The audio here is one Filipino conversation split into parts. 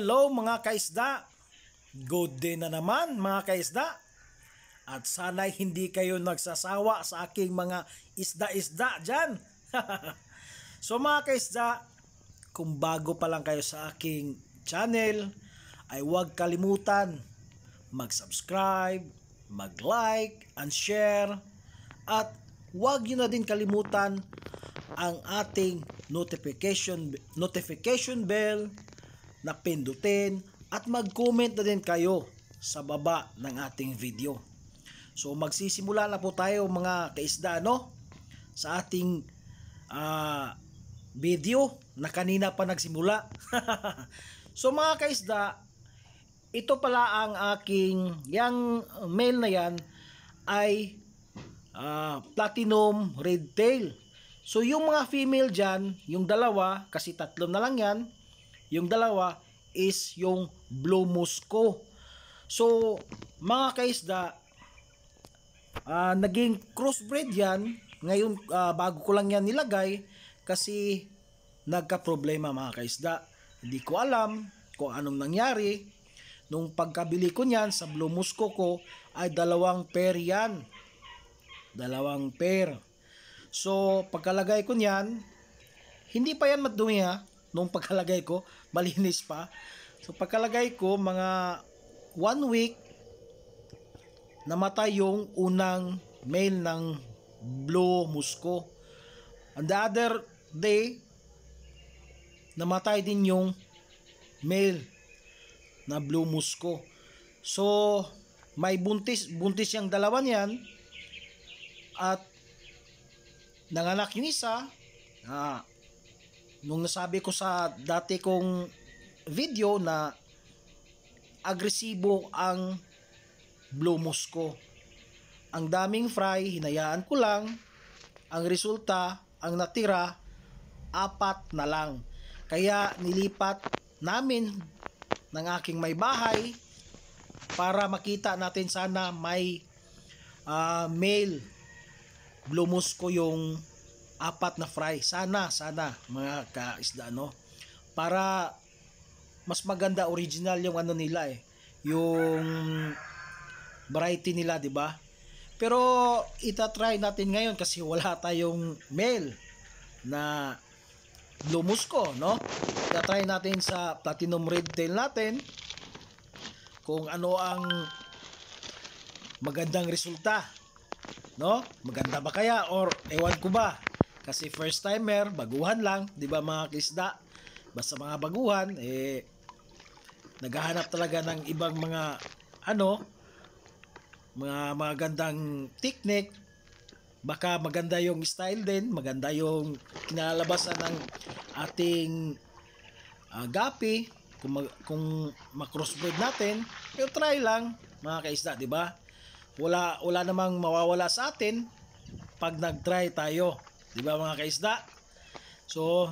Hello mga kaisda, good day na naman mga kaisda. At sana'y hindi kayo nagsasawa sa aking mga isda-isda dyan. So mga kaisda, kung bago pa lang kayo sa aking channel, ay huwag kalimutan mag-subscribe, mag-like, and share. At huwag nyo na din kalimutan ang ating notification bell na pindutin at mag-comment na din kayo sa baba ng ating video. So magsisimula na po tayo mga kaisda sa ating video na kanina pa nagsimula. So mga kaisda, ito pala ang aking male na yan ay platinum red tail. So yung mga female dyan, yung dalawa, kasi tatlo na lang yan, yung dalawa is yung blue musco. So mga kaisda, naging crossbreed yan. Ngayon bago ko lang yan nilagay kasi nagka-problema mga kaisda. Hindi ko alam kung anong nangyari. Nung pagkabili ko niyan sa blue musco ko ay 2 pair yan. 2 pair. So pagkalagay ko niyan, hindi pa yan madumi nung pagkalagay ko, malinis pa. So pagkalagay ko, mga 1 week, namatay yung unang male ng blue musco. And the other day, namatay din yung male na blue musco. So may buntis yung dalawa niyan. At nanganak yung isa. Nung nasabi ko sa dati kong video na agresibo ang blue musco. Ang daming fry, hinayaan ko lang. Ang resulta, ang natira, 4 na lang. Kaya nilipat namin ng aking may bahay para makita natin sana may male blue musco yung 4 na fry. Sana mga kaisda para mas maganda original yung nila yung variety nila, di ba? Pero ita-try natin ngayon kasi wala tayong male na blue musco, Ita-try natin sa platinum red tail natin kung ano ang magandang resulta, Maganda ba kaya or ewan ko ba? Kasi first timer, baguhan lang, 'di ba mga kaisda? Basta mga baguhan naghahanap talaga ng ibang mga mga magandang technique. Baka maganda yung style din, maganda yung kinalabasan ng ating gapi kung ma-crossbreed natin. Pero try lang mga kaisda, 'di ba? Wala namang mawawala sa atin pag nag-try tayo. Di ba mga kaisda? So,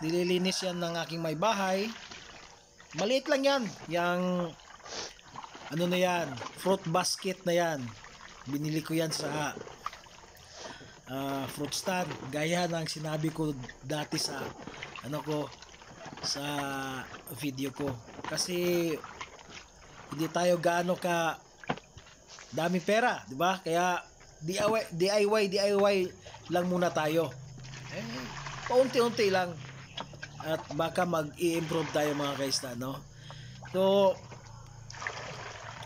nililinis yan ng aking may bahay. Maliit lang yan. Yang, na yan, fruit basket na yan. Binili ko yan sa fruit stand. Gaya ng sinabi ko dati sa, sa video ko. Kasi, hindi tayo gaano ka daming pera, di ba? Kaya, DIY lang muna tayo. Paunti-unti lang. At baka mag-i-improve tayo mga kaisda, So,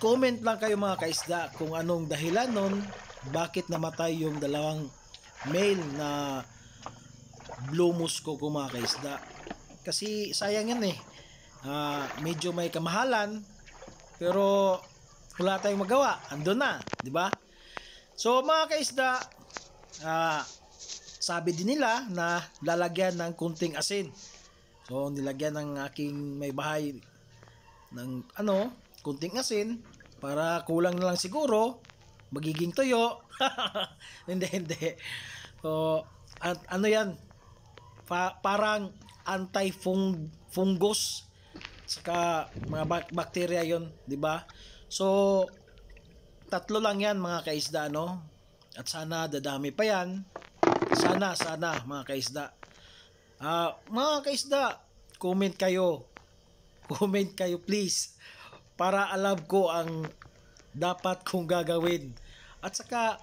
comment lang kayo mga kaisda kung anong dahilan nun, bakit namatay yung 2 male na blue musco ko mga kaisda. Kasi sayang yan medyo may kamahalan, pero wala tayong magawa. Andun na, di ba? So mga kaisda, sabi din nila na lalagyan ng kunting asin. So nilagyan ng aking may bahay ng kunting asin para kulang na lang siguro magiging tuyo. hindi. So yan, parang anti-fungus saka mga bacteria yon, di ba? So 3 lang yan mga kaisda, at sana dadami pa yan. Sana mga kaisda. Mga kaisda, comment kayo comment kayo please para alam ko ang dapat kong gagawin. At saka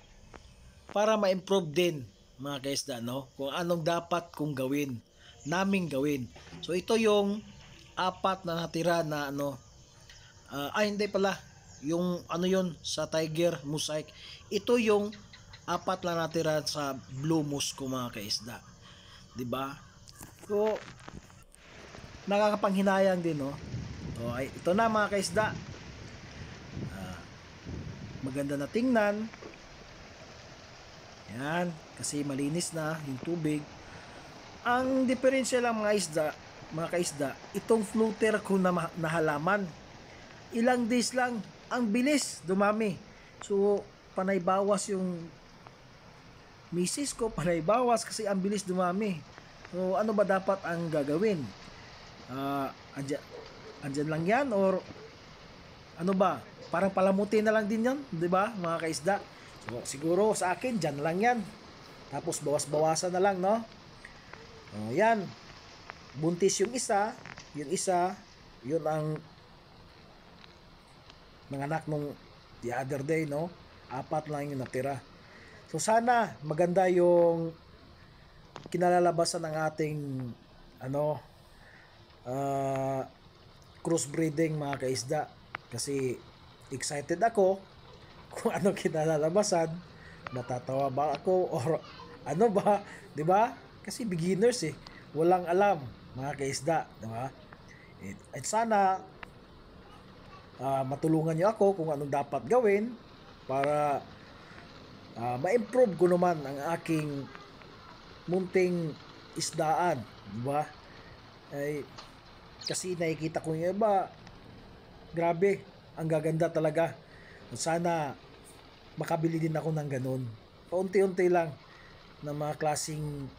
para ma-improve din mga kaisda, no? Kung anong dapat kong gawin, naming gawin. So ito yung apat na natira na ano, hindi pala, yung ano yon sa Tiger Mosaic. Ito yung apat na natira sa Blue Musco mga kaisda. 'Di ba? So nakakapanghinayang din, no? So, ito na mga kaisda. Maganda na tingnan. Yan, kasi malinis na yung tubig. Ang diferensya lang mga kaisda, itong floater ko na halaman, ilang days lang, ang bilis dumami. So, panay bawas yung misis ko, panay bawas kasi ang bilis dumami. So, ano ba dapat ang gagawin? Andyan lang yan or ano ba? Parang palamutin na lang din yan, di ba mga kaisda? So, siguro sa akin, dyan lang yan. Tapos bawas-bawasan na lang, no? Yan. Buntis yung isa, yun ang nanganak nung the other day, no? 4 lang yung natira. So, sana maganda yung kinalalabasan ng ating crossbreeding mga kaisda. Kasi excited ako kung ano kinalalabasan, matatawa ba ako or ano ba, 'di ba? Kasi beginners walang alam mga kaisda, 'di ba? At sana matulungan niyo ako kung anong dapat gawin para ma-improve ko naman ang aking munting isdaan, 'di ba? Kasi nakikita ko yung iba, grabe, ang gaganda talaga. Sana makabili din ako ng ganun. Paunti-unti lang na mga klaseng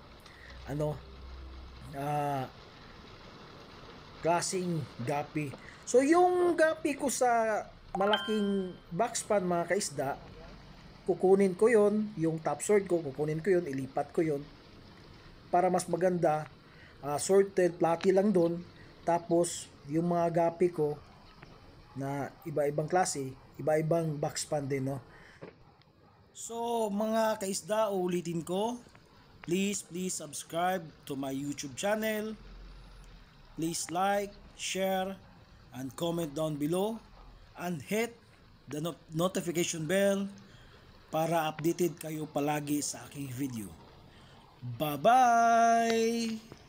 klaseng gapi. So yung gapi ko sa malaking box pan mga kaisda, kukunin ko yon, yung top sort ko, kukunin ko yon, ilipat ko yon para mas maganda. Sorted, platy lang doon. Tapos yung mga gapi ko na iba-ibang klase, iba-ibang box pan din, no? So, mga kaisda, ulitin ko, please subscribe to my YouTube channel. Please like, share, and comment down below. And hit the notification bell para updated kayo palagi sa aking video. Bye-bye!